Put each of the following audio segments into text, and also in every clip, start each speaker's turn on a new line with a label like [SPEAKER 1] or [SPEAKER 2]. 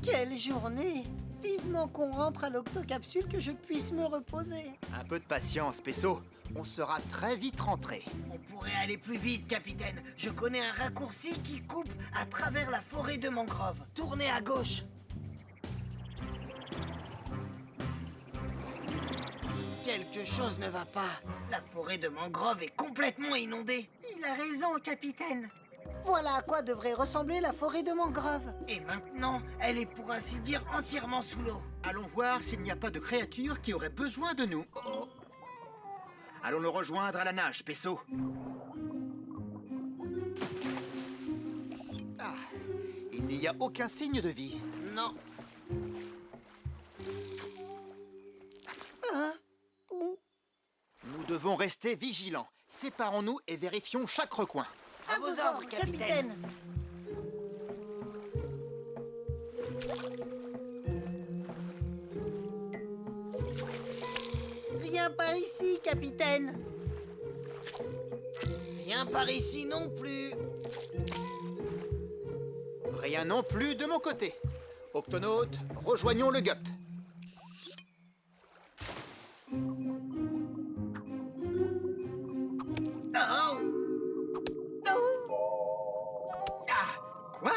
[SPEAKER 1] Quelle journée! Vivement qu'on rentre à l'octocapsule que je puisse me reposer.
[SPEAKER 2] Un peu de patience, Pesso. On sera très vite rentré.
[SPEAKER 3] On pourrait aller plus vite, capitaine. Je connais un raccourci qui coupe à travers la forêt de mangrove. Tournez à gauche. Quelque chose ne va pas. La forêt de mangrove est complètement inondée.
[SPEAKER 1] Il a raison, capitaine. Voilà à quoi devrait ressembler la forêt de mangrove.
[SPEAKER 3] Et maintenant, elle est pour ainsi dire entièrement sous l'eau.
[SPEAKER 2] Allons voir s'il n'y a pas de créatures qui auraient besoin de nous. Oh. Allons le rejoindre à la nage, Pesso. Ah, il n'y a aucun signe de vie.
[SPEAKER 3] Non.
[SPEAKER 2] Nous devons rester vigilants. Séparons-nous et vérifions chaque recoin.
[SPEAKER 3] À vos ordres, capitaine.
[SPEAKER 1] Rien par ici, capitaine.
[SPEAKER 3] Rien par ici non plus.
[SPEAKER 2] Rien non plus de mon côté. Octonautes, rejoignons le GUP.
[SPEAKER 3] Oh!
[SPEAKER 2] Ah! Quoi?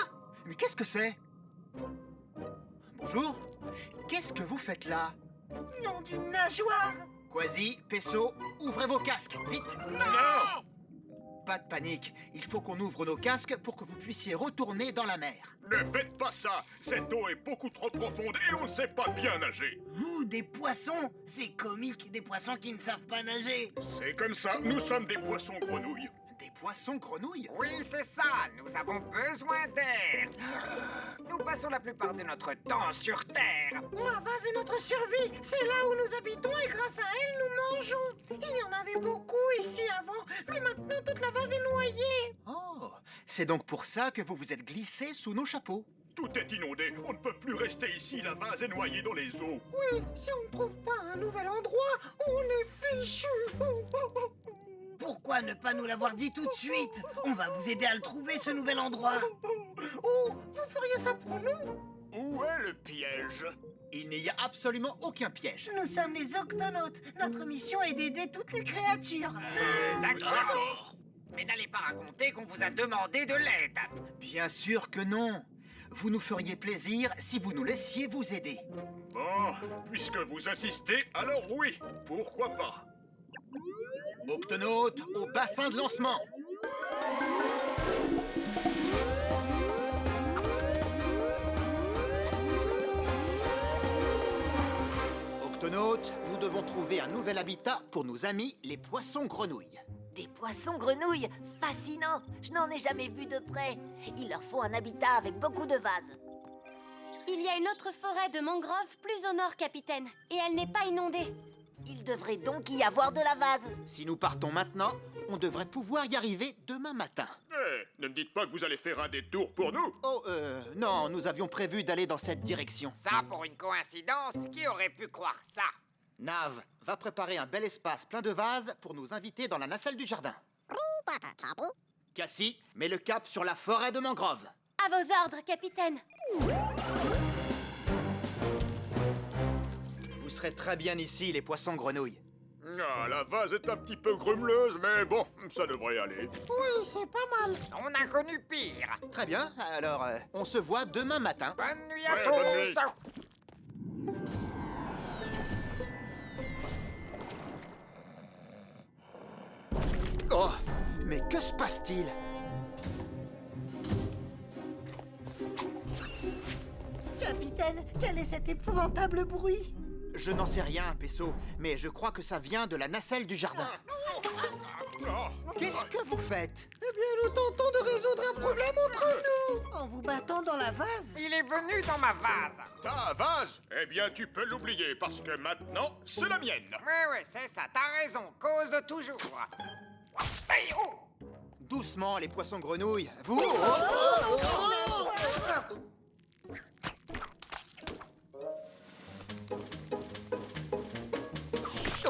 [SPEAKER 2] Mais qu'est-ce que c'est? Bonjour. Qu'est-ce que vous faites là?
[SPEAKER 1] Nom d'une nageoire!
[SPEAKER 2] Quasi, Pesso, ouvrez vos casques, vite!
[SPEAKER 4] Non!
[SPEAKER 2] Pas de panique, il faut qu'on ouvre nos casques pour que vous puissiez retourner dans la mer.
[SPEAKER 4] Ne faites pas ça! Cette eau est beaucoup trop profonde et on ne sait pas bien nager!
[SPEAKER 3] Vous, des poissons? C'est comique, des poissons qui ne savent pas nager.
[SPEAKER 4] C'est comme ça, nous sommes des poissons grenouilles.
[SPEAKER 2] Des poissons grenouilles?
[SPEAKER 5] Oui, c'est ça. Nous avons besoin d'air. Nous passons la plupart de notre temps sur Terre.
[SPEAKER 1] La vase est notre survie. C'est là où nous habitons et grâce à elle, nous mangeons. Il y en avait beaucoup ici avant, mais maintenant toute la vase est noyée.
[SPEAKER 2] Oh, c'est donc pour ça que vous vous êtes glissé sous nos chapeaux.
[SPEAKER 4] Tout est inondé, on ne peut plus rester ici, la vase est noyée dans les eaux.
[SPEAKER 1] Oui, si on ne trouve pas un nouvel endroit, on est fichu.
[SPEAKER 3] Pourquoi ne pas nous l'avoir dit tout de suite? On va vous aider à le trouver, ce nouvel endroit.
[SPEAKER 1] Oh, vous feriez ça pour nous?
[SPEAKER 4] Où est le piège?
[SPEAKER 2] Il n'y a absolument aucun piège.
[SPEAKER 1] Nous sommes les octonautes. Notre mission est d'aider toutes les créatures.
[SPEAKER 5] D'accord. Mais n'allez pas raconter qu'on vous a demandé de l'aide.
[SPEAKER 2] Bien sûr que non. Vous nous feriez plaisir si vous nous laissiez vous aider.
[SPEAKER 4] Bon, puisque vous insistez, alors oui, pourquoi pas?
[SPEAKER 2] Octonautes, au bassin de lancement. Octonautes, nous devons trouver un nouvel habitat pour nos amis, les poissons grenouilles.
[SPEAKER 6] Des poissons grenouilles, fascinant. Je n'en ai jamais vu de près. Il leur faut un habitat avec beaucoup de vases.
[SPEAKER 7] Il y a une autre forêt de mangroves plus au nord, capitaine, et elle n'est pas inondée.
[SPEAKER 6] Il devrait donc y avoir de la vase.
[SPEAKER 2] Si nous partons maintenant, on devrait pouvoir y arriver demain matin.
[SPEAKER 4] Ne me dites pas que vous allez faire un détour pour nous.
[SPEAKER 2] Oh, non, nous avions prévu d'aller dans cette direction.
[SPEAKER 5] Ça, pour une coïncidence, qui aurait pu croire ça?
[SPEAKER 2] Nav, va préparer un bel espace plein de vases pour nous inviter dans la nacelle du jardin. Cassie, mets le cap sur la forêt de mangrove.
[SPEAKER 7] À vos ordres, capitaine.
[SPEAKER 2] Vous serez très bien ici, les poissons grenouilles.
[SPEAKER 4] Ah, la vase est un petit peu grumeleuse, mais bon, ça devrait aller.
[SPEAKER 1] Oui, c'est pas mal.
[SPEAKER 5] On a connu pire.
[SPEAKER 2] Très bien, alors on se voit demain matin.
[SPEAKER 5] Bonne nuit à
[SPEAKER 4] Ouais,
[SPEAKER 5] tous.
[SPEAKER 4] bonne nuit.
[SPEAKER 2] Oh, mais que se passe-t-il?
[SPEAKER 1] Capitaine, quel est cet épouvantable bruit?
[SPEAKER 2] Je n'en sais rien, Pesso, mais je crois que ça vient de la nacelle du jardin. Qu'est-ce que vous faites?
[SPEAKER 1] Eh bien, nous tentons de résoudre un problème entre nous. En vous battant dans la vase.
[SPEAKER 5] Il est venu dans ma vase.
[SPEAKER 4] Ta vase? Eh bien, tu peux l'oublier, parce que maintenant, c'est la mienne.
[SPEAKER 5] Oui, c'est ça, t'as raison, cause toujours. Aïe, oh.
[SPEAKER 2] Doucement, les poissons grenouilles. Vous...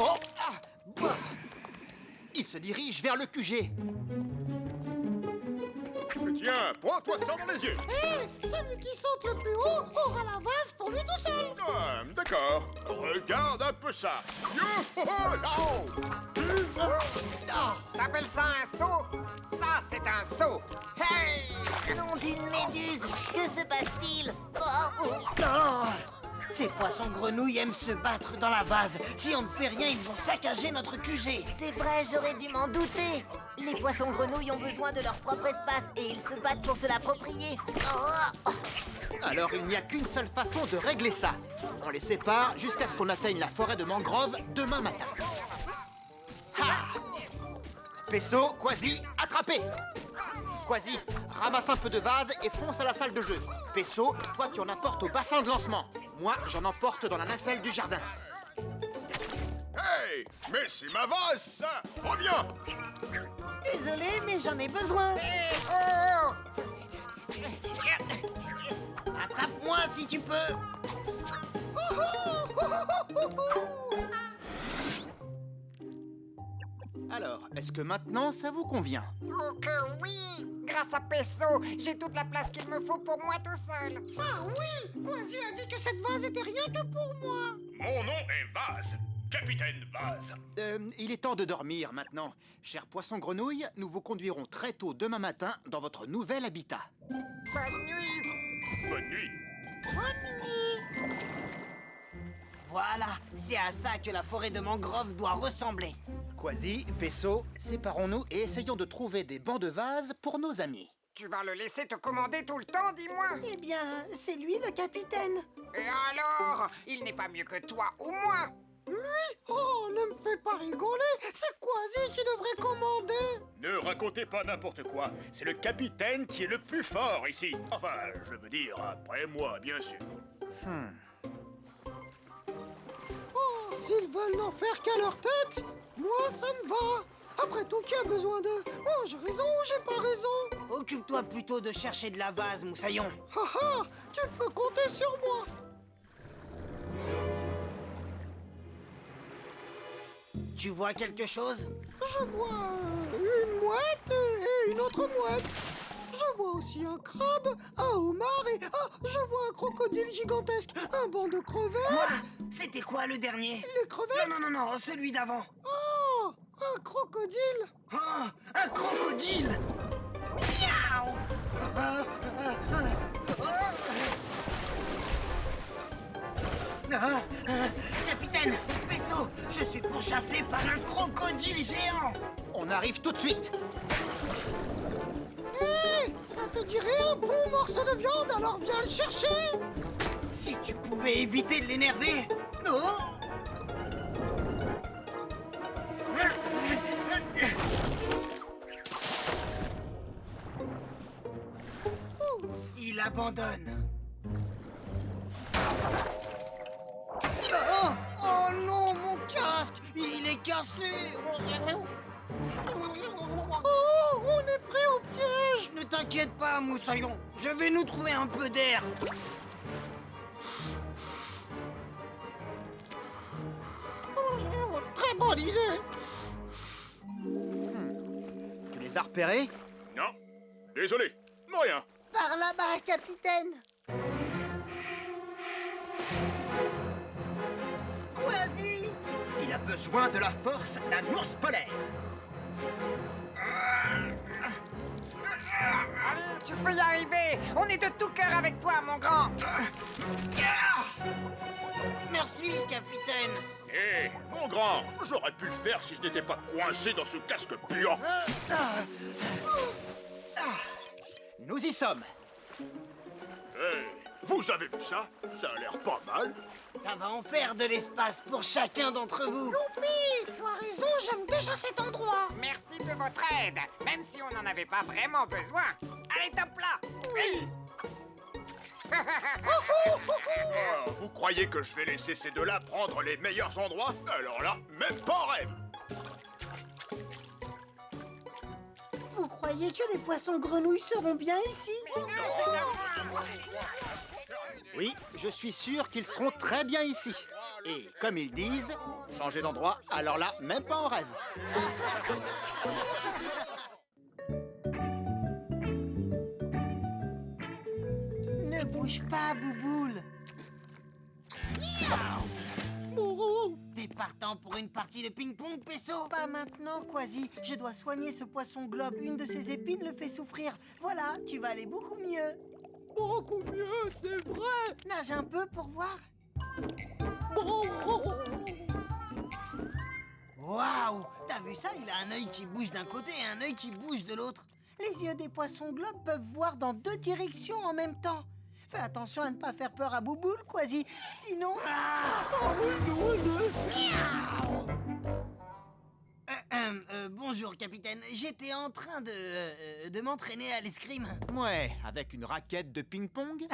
[SPEAKER 2] Oh, ah, bah. Il se dirige vers le QG.
[SPEAKER 4] Tiens, Tiens, prends-toi ça dans les yeux.
[SPEAKER 1] Celui qui saute le plus haut aura la vase pour lui tout seul.
[SPEAKER 4] Ah, d'accord. Regarde un peu ça. Yo-ho-ho,
[SPEAKER 5] T'appelles ça un saut? Ça, c'est un saut. Hey!
[SPEAKER 6] Nom d'une méduse, que se passe-t-il?
[SPEAKER 3] Oh, ces poissons-grenouilles aiment se battre dans la vase. Si on ne fait rien, ils vont saccager notre QG.
[SPEAKER 6] C'est vrai, j'aurais dû m'en douter. Les poissons-grenouilles ont besoin de leur propre espace et ils se battent pour se l'approprier. Oh,
[SPEAKER 2] Alors il n'y a qu'une seule façon de régler ça. On les sépare jusqu'à ce qu'on atteigne la forêt de mangrove demain matin. Ha! Pesso, Quasi, attrapez! Quasi, ramasse un peu de vase et fonce à la salle de jeu. Pesso, toi tu en apportes au bassin de lancement. Moi, j'en emporte dans la nacelle du jardin.
[SPEAKER 4] hey, mais c'est ma vase, ça. Reviens.
[SPEAKER 3] Désolé, mais j'en ai besoin.
[SPEAKER 5] Oh!
[SPEAKER 3] Attrape-moi si tu peux.
[SPEAKER 2] Alors, est-ce que maintenant ça vous convient?
[SPEAKER 5] Oh que oui! Grâce à Pesso, j'ai toute la place qu'il me faut pour moi tout seul.
[SPEAKER 1] Ça, oui. Quasi a dit que cette vase était rien que pour moi.
[SPEAKER 4] Mon nom est Vase. Capitaine Vase.
[SPEAKER 2] Il est temps de dormir maintenant. Cher poisson-grenouille, nous vous conduirons très tôt demain matin dans votre nouvel habitat.
[SPEAKER 5] Bonne nuit!
[SPEAKER 4] Bonne nuit.
[SPEAKER 3] Voilà, c'est à ça que la forêt de mangrove doit ressembler.
[SPEAKER 2] Quasi, Pesso, séparons-nous et essayons de trouver des bancs de vase pour nos amis.
[SPEAKER 5] Tu vas le laisser te commander tout le temps, dis-moi?
[SPEAKER 3] Eh bien, c'est lui le capitaine.
[SPEAKER 5] Et alors? Il n'est pas mieux que toi ou moi?
[SPEAKER 1] Oh, ne me fais pas rigoler. C'est Quasi qui devrait commander.
[SPEAKER 4] Ne racontez pas n'importe quoi. C'est le capitaine qui est le plus fort ici. Enfin, je veux dire, après moi, bien sûr.
[SPEAKER 1] Oh, s'ils veulent n'en faire qu'à leur tête, moi ça me va. Après tout, qui a besoin d'eux? Oh, j'ai raison ou j'ai pas raison?
[SPEAKER 3] Occupe-toi plutôt de chercher de la vase, Moussaillon.
[SPEAKER 1] Haha, tu peux compter sur moi.
[SPEAKER 3] Tu vois quelque chose?
[SPEAKER 1] Je vois une mouette et une autre mouette. Je vois aussi un crabe, un homard et... Ah, je vois un crocodile gigantesque, un banc de crevettes.
[SPEAKER 3] Quoi? C'était quoi le dernier?
[SPEAKER 1] Les crevettes?
[SPEAKER 3] Non, celui d'avant.
[SPEAKER 1] Oh, un crocodile.
[SPEAKER 3] Oh, un crocodile! Miaou! Capitaine, Pesso, je suis pourchassé par un crocodile géant!
[SPEAKER 2] On arrive tout de suite.
[SPEAKER 1] Hé, ça te dirait un bon morceau de viande, alors viens le chercher.
[SPEAKER 3] Si tu pouvais éviter de l'énerver! Oh! Il abandonne. Oh non, mon casque! Il est cassé!
[SPEAKER 1] Oh, on est prêt au piège.
[SPEAKER 3] Ne t'inquiète pas, Moussaillon. Je vais nous trouver un peu d'air.
[SPEAKER 1] Très bonne idée.
[SPEAKER 2] Tu les as repérés?
[SPEAKER 4] Non. Désolé. Rien.
[SPEAKER 3] Par là-bas, capitaine. Quasi!
[SPEAKER 2] Il a besoin de la force d'un ours polaire.
[SPEAKER 5] Allez, tu peux y arriver! On est de tout cœur avec toi, mon grand!
[SPEAKER 3] Merci, capitaine.
[SPEAKER 4] Hé, mon grand, j'aurais pu le faire si je n'étais pas coincé dans ce casque puant.
[SPEAKER 2] Nous y sommes.
[SPEAKER 4] Hé, vous avez vu ça? Ça a l'air pas mal.
[SPEAKER 3] Ça va en faire de l'espace pour chacun d'entre vous.
[SPEAKER 1] Youpi, tu as raison, j'aime déjà cet endroit.
[SPEAKER 5] Merci de votre aide, même si on n'en avait pas vraiment besoin. Allez, top là!
[SPEAKER 3] Oui.
[SPEAKER 4] Oh, vous croyez que je vais laisser ces deux-là prendre les meilleurs endroits? Alors là, même pas en rêve.
[SPEAKER 3] Vous croyez que les poissons grenouilles seront bien ici?
[SPEAKER 2] Oui, je suis sûr qu'ils seront très bien ici. Et comme ils disent, changer d'endroit, alors là, même pas en rêve.
[SPEAKER 3] bouge pas, Bouboule. T'es partant pour une partie de ping-pong, Pesso? Pas maintenant, Quasi. Je dois soigner ce poisson globe. Une de ses épines le fait souffrir. Voilà, tu vas aller beaucoup mieux.
[SPEAKER 1] Beaucoup mieux, c'est vrai.
[SPEAKER 3] Nage un peu pour voir. Waouh! T'as vu ça? Il a un œil qui bouge d'un côté et un œil qui bouge de l'autre. Les yeux des poissons globes peuvent voir dans 2 directions en même temps. Fais attention à ne pas faire peur à Bouboule, Quasi. Sinon... bonjour, capitaine. J'étais en train de m'entraîner à l'escrime.
[SPEAKER 2] Ouais, avec une raquette de ping-pong.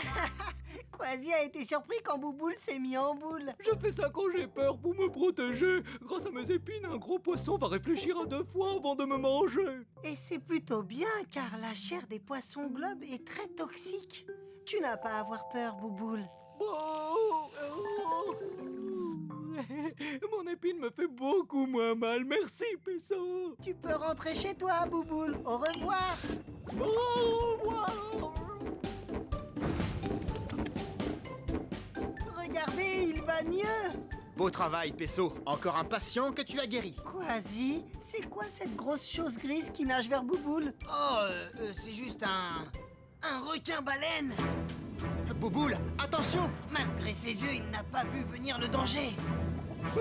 [SPEAKER 3] Quasi a été surpris quand Bouboule s'est mis en boule.
[SPEAKER 1] Je fais ça quand j'ai peur pour me protéger. Grâce à mes épines, un gros poisson va réfléchir à 2 fois avant de me manger.
[SPEAKER 3] Et c'est plutôt bien, car la chair des poissons globes est très toxique. Tu n'as pas à avoir peur, Bouboule.
[SPEAKER 1] Mon épine me fait beaucoup moins mal. Merci, Pesso.
[SPEAKER 3] Tu peux rentrer chez toi, Bouboule. Au revoir.
[SPEAKER 1] Au revoir.
[SPEAKER 3] Regardez, il va mieux.
[SPEAKER 2] Beau travail, Pesso. Encore un patient que tu as guéri.
[SPEAKER 3] Quasi, c'est quoi cette grosse chose grise qui nage vers Bouboule? Oh, c'est juste un requin-baleine.
[SPEAKER 2] Bouboule, attention!
[SPEAKER 3] Malgré ses yeux, il n'a pas vu venir le danger. Oh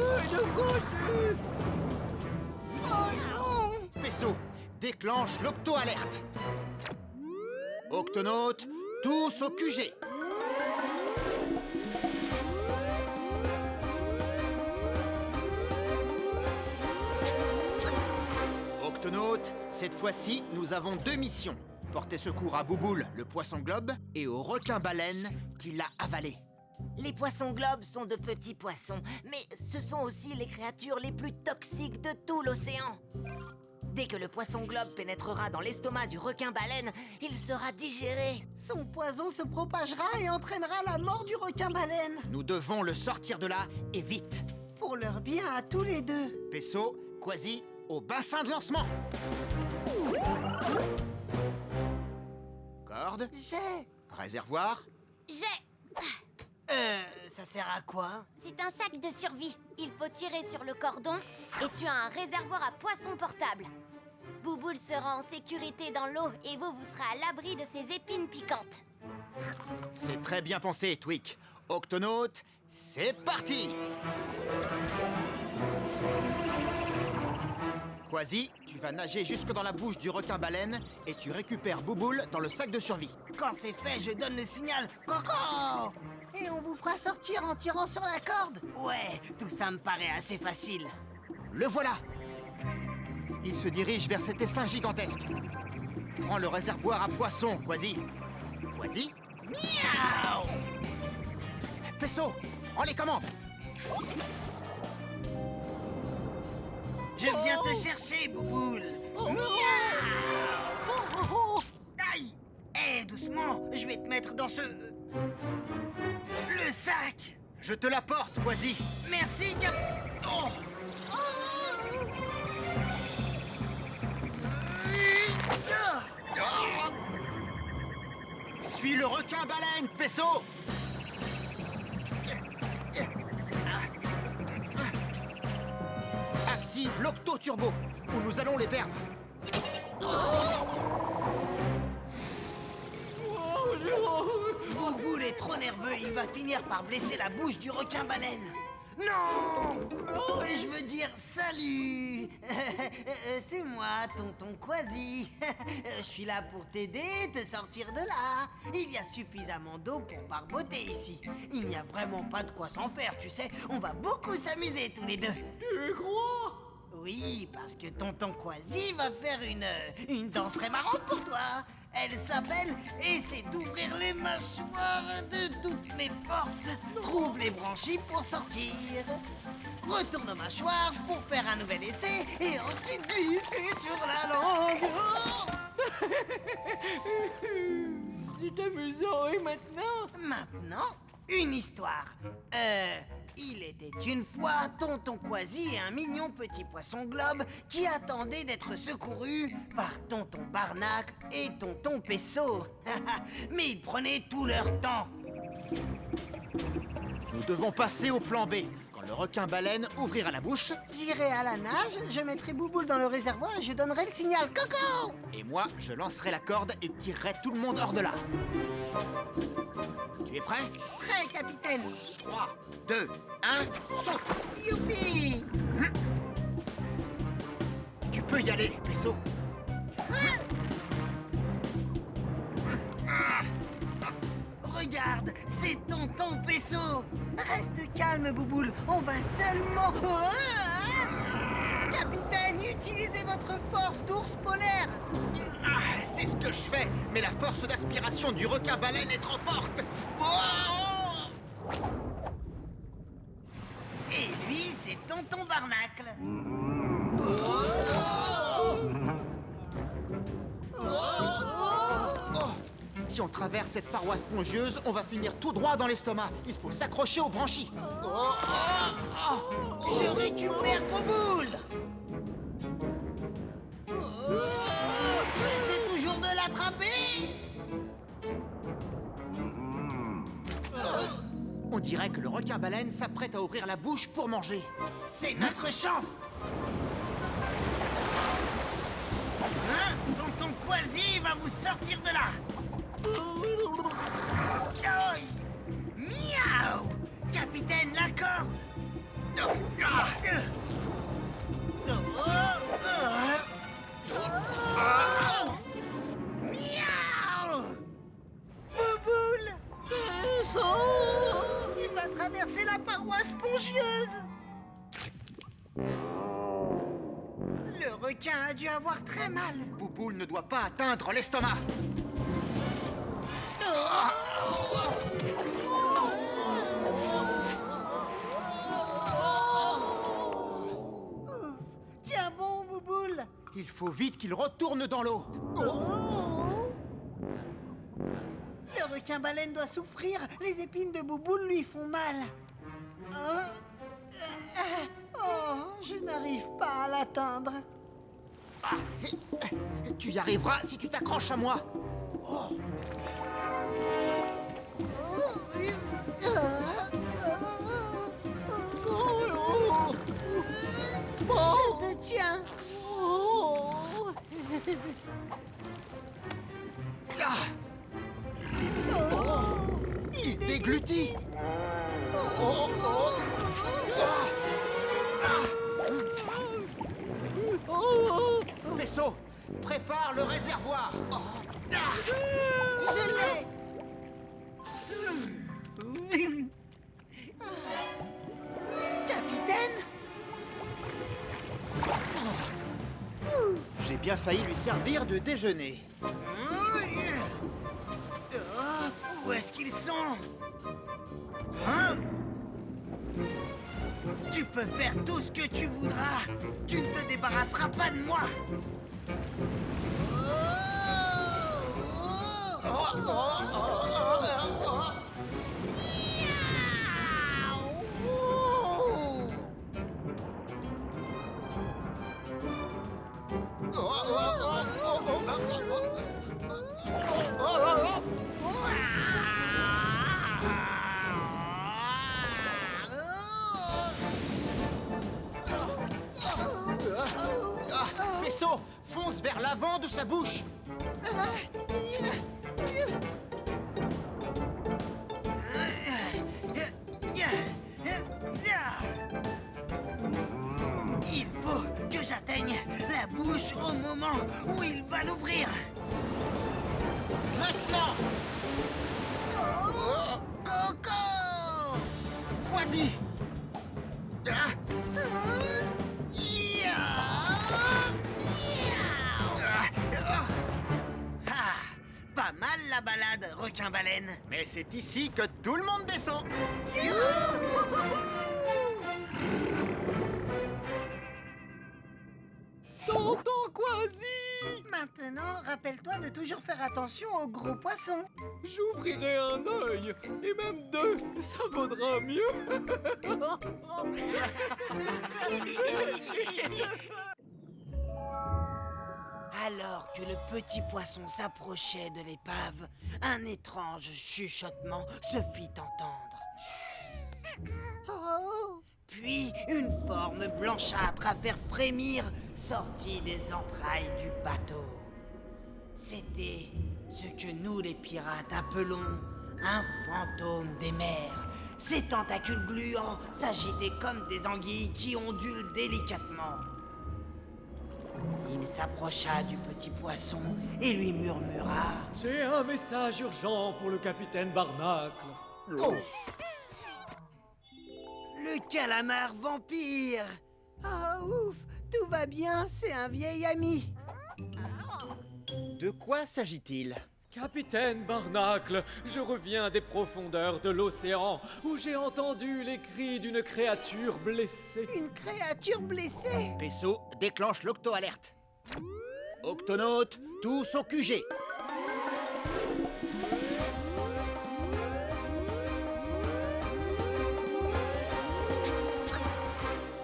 [SPEAKER 3] non!
[SPEAKER 2] Pesso, déclenche l'octo-alerte. Octonautes, tous au QG. Octonautes, cette fois-ci, nous avons 2 missions. Porter secours à Bouboule, le poisson globe, et au requin-baleine qui l'a avalé.
[SPEAKER 6] Les poissons globes sont de petits poissons, mais ce sont aussi les créatures les plus toxiques de tout l'océan. Dès que le poisson globe pénétrera dans l'estomac du requin-baleine, il sera digéré.
[SPEAKER 3] Son poison se propagera et entraînera la mort du requin-baleine.
[SPEAKER 2] Nous devons le sortir de là, et vite.
[SPEAKER 3] Pour leur bien à tous les deux.
[SPEAKER 2] Pesso, Quasi, au bassin de lancement. Corde,
[SPEAKER 3] J'ai...
[SPEAKER 2] réservoir.
[SPEAKER 7] J'ai...
[SPEAKER 3] ça sert à quoi?
[SPEAKER 7] C'est un sac de survie. Il faut tirer sur le cordon et tu as un réservoir à poissons portable. Bouboule sera en sécurité dans l'eau et vous serez à l'abri de ses épines piquantes.
[SPEAKER 2] C'est très bien pensé, Tweak. Octonautes, c'est parti! Quasi, tu vas nager jusque dans la bouche du requin-baleine et tu récupères Bouboule dans le sac de survie.
[SPEAKER 3] Quand c'est fait, je donne le signal. Coco! Et on vous fera sortir en tirant sur la corde. Ouais, tout ça me paraît assez facile.
[SPEAKER 2] Le voilà! Il se dirige vers cet essaim gigantesque. Prends le réservoir à poissons, Quasi. Quasi?
[SPEAKER 3] Miaou!
[SPEAKER 2] Pesso, prends les commandes.
[SPEAKER 3] Je viens te chercher, Bouboule. Aïe! Eh, doucement, je vais te mettre dans ce... le sac.
[SPEAKER 2] Je te l'apporte, Quasi.
[SPEAKER 3] Merci, Cap... Oh!
[SPEAKER 2] Suis le requin-baleine, Pesso. Active l'octo-turbo, ou nous allons les perdre.
[SPEAKER 3] Bouboule est trop nerveux, il va finir par blesser la bouche du requin-baleine. Non! Je veux dire salut! C'est moi, tonton Quasi. Je suis là pour t'aider, te sortir de là. Il y a suffisamment d'eau pour barboter ici. Il n'y a vraiment pas de quoi s'en faire, tu sais. On va beaucoup s'amuser tous les deux.
[SPEAKER 1] Tu crois?
[SPEAKER 3] Oui, parce que tonton Quasi va faire une danse très marrante pour toi. Elle s'appelle « Essaie d'ouvrir les mâchoires de toutes mes forces ». Trouve les branchies pour sortir. Retourne aux mâchoires pour faire un nouvel essai et ensuite glisser sur la langue.
[SPEAKER 1] C'est amusant, et maintenant?
[SPEAKER 3] Maintenant, une histoire. Il était une fois Tonton Quasi et un mignon petit poisson globe qui attendait d'être secouru par Tonton Barnacle et Tonton Pesso. Mais ils prenaient tout leur temps.
[SPEAKER 2] Nous devons passer au plan B. Quand le requin-baleine ouvrira la bouche,
[SPEAKER 3] J'irai à la nage, je mettrai Bouboule dans le réservoir et je donnerai le signal Coco.
[SPEAKER 2] et moi, je lancerai la corde et tirerai tout le monde hors de là. Tu es prêt?
[SPEAKER 3] Prêt, capitaine.
[SPEAKER 2] 3, 2, 1, saute!
[SPEAKER 3] Youpi.
[SPEAKER 2] Tu peux y aller, Pesso.
[SPEAKER 3] Regarde, c'est Tonton Pesso. Reste calme, Bouboule, on va seulement... Capitaine, utilisez votre force d'ours polaire.
[SPEAKER 2] Ah, c'est ce que je fais, mais la force d'aspiration du requin-baleine est trop forte. Oh!
[SPEAKER 3] Et lui, c'est Tonton Barnacle.
[SPEAKER 2] Si on traverse cette paroi spongieuse, on va finir tout droit dans l'estomac. Il faut s'accrocher aux branchies.
[SPEAKER 3] Je récupère Bouboule. J'essaie toujours de l'attraper.
[SPEAKER 2] On dirait que le requin-baleine s'apprête à ouvrir la bouche pour manger.
[SPEAKER 3] C'est notre chance. Hein? Tonton Quasi va vous sortir de là. Oi. Miaou. Capitaine, la corde. Miaou. Bouboule. Il va traverser la paroi spongieuse. Le requin a dû avoir très mal.
[SPEAKER 2] Bouboule ne doit pas atteindre l'estomac.
[SPEAKER 3] Tiens bon, Bouboule.
[SPEAKER 2] Il faut vite qu'il retourne dans l'eau.
[SPEAKER 3] Le requin-baleine doit souffrir. Les épines de Bouboule lui font mal. Je n'arrive pas à l'atteindre.
[SPEAKER 2] Tu y arriveras si tu t'accroches à moi.
[SPEAKER 3] Je te tiens.
[SPEAKER 2] Il déglutit. Pesso, prépare le réservoir.
[SPEAKER 3] Je l'ai. Capitaine.
[SPEAKER 2] J'ai bien failli lui servir de déjeuner.
[SPEAKER 3] Où est-ce qu'ils sont? Hein? Tu peux faire tout ce que tu voudras. Tu ne te débarrasseras pas de moi.
[SPEAKER 2] Pesso, fonce vers l'avant de sa bouche.
[SPEAKER 3] Il faut que j'atteigne la bouche au moment où il va l'ouvrir.
[SPEAKER 2] Maintenant,
[SPEAKER 3] Coco!
[SPEAKER 2] Quasi.
[SPEAKER 3] Pas mal la balade, requin-baleine.
[SPEAKER 2] Mais c'est ici que tout le monde descend.
[SPEAKER 1] Tonton Quasi!
[SPEAKER 3] Maintenant, rappelle-toi de toujours faire attention aux gros poissons.
[SPEAKER 8] J'ouvrirai un œil, et même deux, ça vaudra mieux.
[SPEAKER 3] Alors que le petit poisson s'approchait de l'épave, un étrange chuchotement se fit entendre.
[SPEAKER 1] Oh,
[SPEAKER 3] Puis une forme blanchâtre à faire frémir sortit des entrailles du bateau. C'était ce que nous les pirates appelons un fantôme des mers. Ses tentacules gluants s'agitaient comme des anguilles qui ondulent délicatement. Il s'approcha du petit poisson et lui murmura.
[SPEAKER 8] J'ai un message urgent pour le capitaine Barnacle.
[SPEAKER 2] Oh!
[SPEAKER 3] Le calamar vampire. Ah ouf, tout va bien, c'est un vieil ami.
[SPEAKER 2] De quoi s'agit-il?
[SPEAKER 8] Capitaine Barnacle, je reviens des profondeurs de l'océan où j'ai entendu les cris d'une créature blessée.
[SPEAKER 3] Une créature blessée.
[SPEAKER 2] Peso, déclenche l'octo-alerte. Octonautes, tous au QG.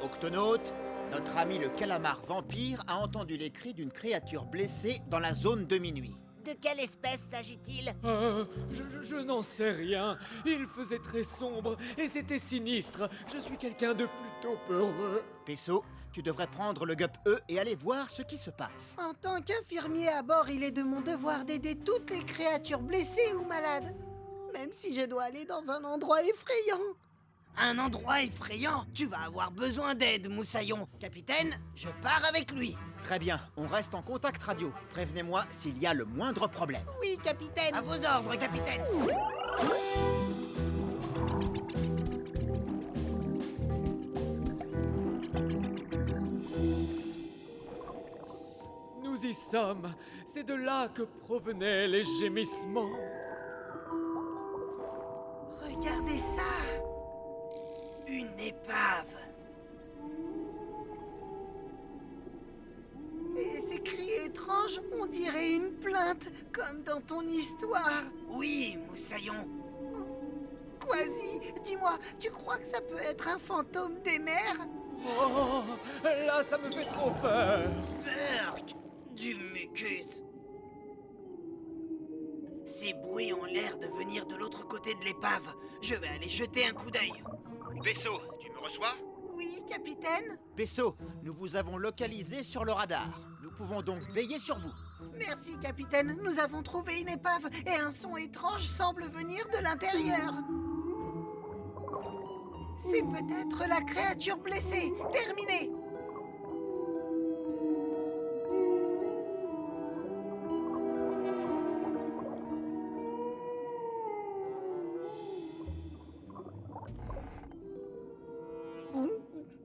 [SPEAKER 2] Octonautes, notre ami le calamar vampire a entendu les cris d'une créature blessée dans la zone de minuit.
[SPEAKER 6] De quelle espèce s'agit-il?
[SPEAKER 8] Je n'en sais rien. Il faisait très sombre et c'était sinistre. Je suis quelqu'un de plutôt peureux.
[SPEAKER 2] Peso, tu devrais prendre le Gup E et aller voir ce qui se passe.
[SPEAKER 3] En tant qu'infirmier à bord, il est de mon devoir d'aider toutes les créatures blessées ou malades. Même si je dois aller dans un endroit effrayant. Un endroit effrayant? Tu vas avoir besoin d'aide, Moussaillon. Capitaine, je pars avec lui.
[SPEAKER 2] Très bien, on reste en contact radio. Prévenez-moi s'il y a le moindre problème.
[SPEAKER 3] Oui, capitaine. À vos ordres, capitaine.
[SPEAKER 8] Nous y sommes. C'est de là que provenaient les gémissements.
[SPEAKER 3] Regardez ça. Une épave. Et ces cris étranges, on dirait une plainte, comme dans ton histoire. Oui, Moussaillon. Quasi, dis-moi, tu crois que ça peut être un fantôme des mers?
[SPEAKER 8] Oh, là, ça me fait trop peur.
[SPEAKER 3] Burk, du mucus. Ces bruits ont l'air de venir de l'autre côté de l'épave. Je vais aller jeter un coup d'œil.
[SPEAKER 2] Peso, tu me reçois?
[SPEAKER 3] Oui, capitaine?
[SPEAKER 2] Peso, nous vous avons localisé sur le radar. Nous pouvons donc veiller sur vous.
[SPEAKER 3] Merci, capitaine. Nous avons trouvé une épave et un son étrange semble venir de l'intérieur. C'est peut-être la créature blessée. Terminé.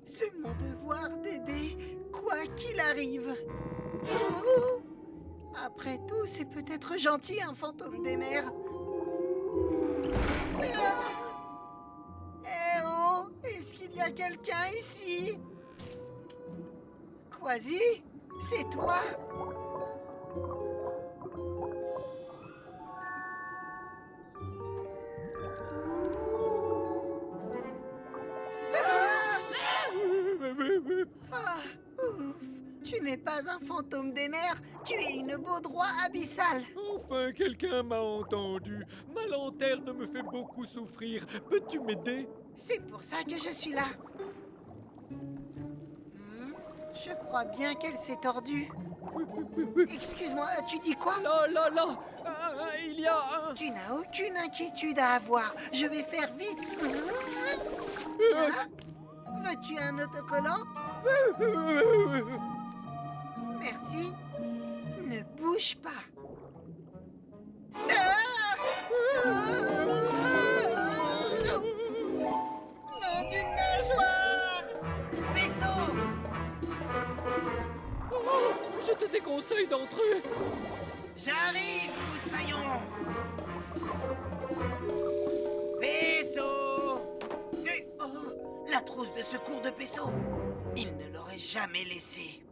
[SPEAKER 3] C'est mon devoir d'aider, quoi qu'il arrive. Oh, après tout, c'est peut-être gentil, un fantôme des mers. Ah! Eh oh, est-ce qu'il y a quelqu'un ici? Quasi, c'est toi? Ah, ouf. Tu n'es pas un fantôme des mers, tu es une baudroie abyssale.
[SPEAKER 8] Enfin, quelqu'un m'a entendu. Ma lanterne me fait beaucoup souffrir. Peux-tu m'aider?
[SPEAKER 3] C'est pour ça que je suis là. Je crois bien qu'elle s'est tordue. Excuse-moi, tu dis quoi?
[SPEAKER 8] Là, il y a un...
[SPEAKER 3] Tu n'as aucune inquiétude à avoir. Je vais faire vite. Ah, veux-tu un autocollant? Merci. Ne bouge pas. Non, d'une nageoire! Vaisseau!
[SPEAKER 8] Oh, je te déconseille d'entrer.
[SPEAKER 3] J'arrive, Moussaillon! Vaisseau! Oh, la trousse de secours de Peso! Il ne l'aurait jamais laissé.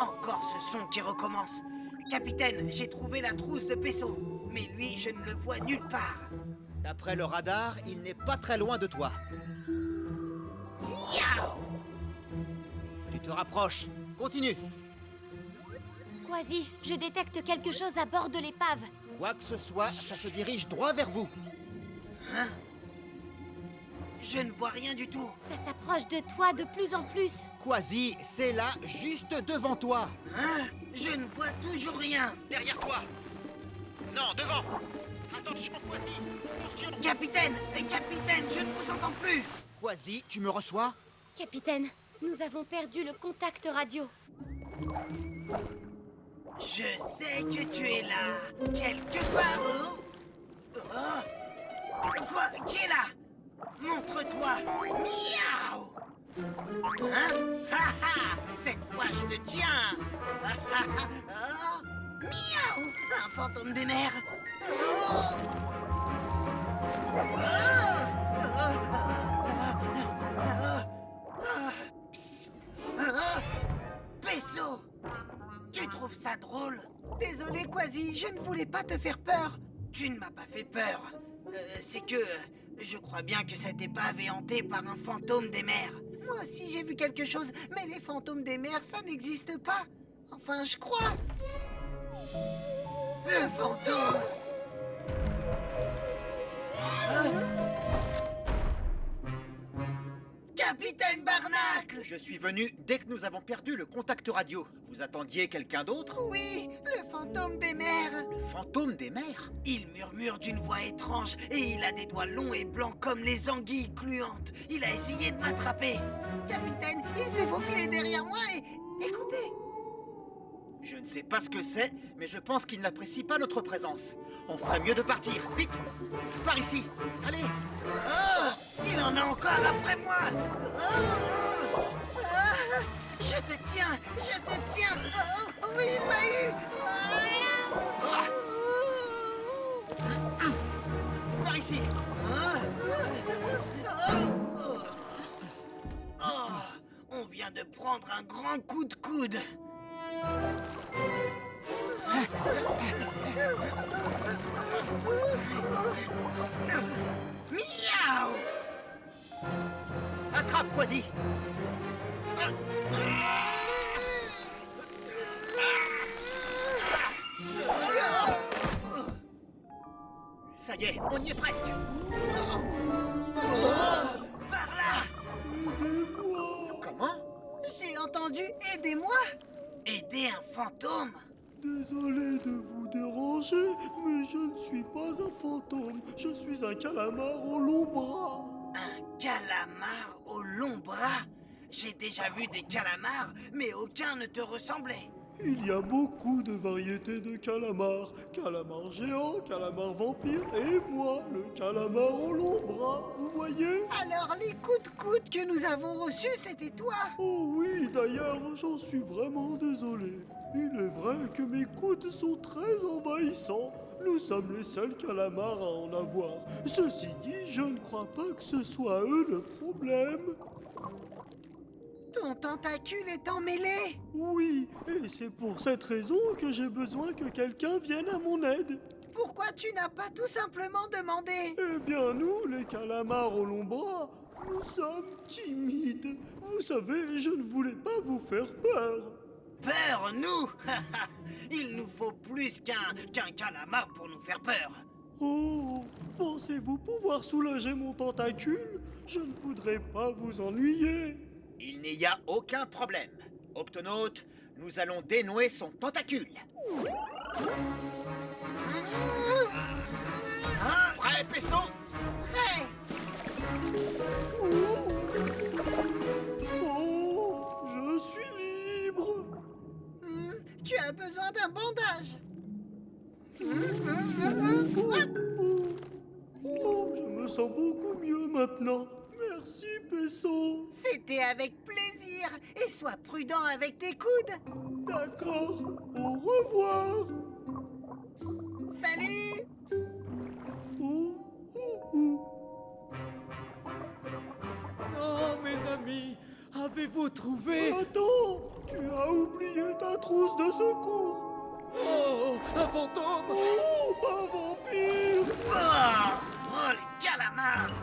[SPEAKER 3] Encore ce son qui recommence. Capitaine, j'ai trouvé la trousse de Peso. Mais lui, je ne le vois nulle part.
[SPEAKER 2] D'après le radar, il n'est pas très loin de toi.
[SPEAKER 3] Miaou!
[SPEAKER 2] Tu te rapproches. Continue.
[SPEAKER 7] Quasi, je détecte quelque chose à bord de l'épave.
[SPEAKER 2] Quoi que ce soit, ça se dirige droit vers vous.
[SPEAKER 3] Je ne vois rien du tout.
[SPEAKER 7] Ça s'approche de toi de plus en plus.
[SPEAKER 2] Quasi, c'est là, juste devant toi.
[SPEAKER 3] Hein? Je ne vois toujours rien.
[SPEAKER 2] Derrière toi. Non, devant. Attention, Quasi. Attention.
[SPEAKER 3] Capitaine, je ne vous entends plus.
[SPEAKER 2] Quasi, tu me reçois?
[SPEAKER 7] Capitaine, nous avons perdu le contact radio.
[SPEAKER 3] Je sais que tu es là, quelque part. Quoi? Qui est là? Montre-toi. Miaou! Hein? Ha ha! Cette fois, je te tiens. Ha ha ha! Oh! Miaou! Un fantôme des mers. Oh! Psst. Peso! Tu trouves ça drôle? Désolé, Quasi, je ne voulais pas te faire peur. Tu ne m'as pas fait peur. C'est que je crois bien que cette épave est hantée par un fantôme des mers. Moi aussi, j'ai vu quelque chose, mais les fantômes des mers, ça n'existe pas. Enfin, je crois. Le fantôme! Capitaine Barnacle!
[SPEAKER 2] Je suis venu dès que nous avons perdu le contact radio. Vous attendiez quelqu'un d'autre?
[SPEAKER 3] Oui, le fantôme des mers!
[SPEAKER 2] Le fantôme des mers?
[SPEAKER 3] Il murmure d'une voix étrange et il a des doigts longs et blancs comme les anguilles gluantes. Il a essayé de m'attraper. Capitaine, il s'est faufilé derrière moi et... Écoutez!
[SPEAKER 2] Je ne sais pas ce que c'est, mais je pense qu'il n'apprécie pas notre présence. On ferait mieux de partir. Vite! Par ici! Allez!
[SPEAKER 3] Oh! Il en a encore après moi! Oh! Ah! Je te tiens! Je te tiens! Oh! Oui, il m'a eu!
[SPEAKER 2] Par ici!
[SPEAKER 3] Oh! On vient de prendre un grand coup de coude! Miaou!
[SPEAKER 2] Attrape, Quasi! Ça y est, on y est presque!
[SPEAKER 3] Par là!
[SPEAKER 2] Comment?
[SPEAKER 3] J'ai entendu « Aidez-moi » Aider un fantôme?
[SPEAKER 1] Désolé de vous déranger, mais je ne suis pas un fantôme. Je suis un calamar au long bras.
[SPEAKER 3] Un calamar au long bras? J'ai déjà vu des calamars, mais aucun ne te ressemblait.
[SPEAKER 1] Il y a beaucoup de variétés de calamars. Calamar géant, calamar vampire et moi, le calamar au long bras, vous voyez?
[SPEAKER 3] Alors les coups de coude que nous avons reçus, c'était toi?
[SPEAKER 1] Oh oui, d'ailleurs, j'en suis vraiment désolé. Il est vrai que mes coudes sont très envahissants. Nous sommes les seuls calamars à en avoir. Ceci dit, je ne crois pas que ce soit eux le problème.
[SPEAKER 3] Ton tentacule est emmêlé?
[SPEAKER 1] Oui, et c'est pour cette raison que j'ai besoin que quelqu'un vienne à mon aide.
[SPEAKER 3] Pourquoi tu n'as pas tout simplement demandé?
[SPEAKER 1] Eh bien, nous, les calamars au long bras, nous sommes timides. Vous savez, je ne voulais pas vous faire peur.
[SPEAKER 3] Peur, nous? Il nous faut plus qu'un calamar pour nous faire peur.
[SPEAKER 1] Oh, pensez-vous pouvoir soulager mon tentacule? Je ne voudrais pas vous ennuyer.
[SPEAKER 2] Il n'y a aucun problème. Octonaute, nous allons dénouer son tentacule. Prêt, Peso?
[SPEAKER 3] Prêt!
[SPEAKER 1] Oh, je suis libre.
[SPEAKER 3] Tu as besoin d'un bandage.
[SPEAKER 1] Oh, je me sens beaucoup mieux maintenant. Merci, Peso.
[SPEAKER 3] C'était avec plaisir. Et sois prudent avec tes coudes.
[SPEAKER 1] D'accord. Au revoir.
[SPEAKER 3] Salut!
[SPEAKER 1] Oh, oh, oh.
[SPEAKER 8] Oh, mes amis, avez-vous trouvé?
[SPEAKER 1] Attends, Tu as oublié ta trousse de secours.
[SPEAKER 8] Oh, un fantôme!
[SPEAKER 1] Oh, un vampire.
[SPEAKER 3] Oh, les calamars!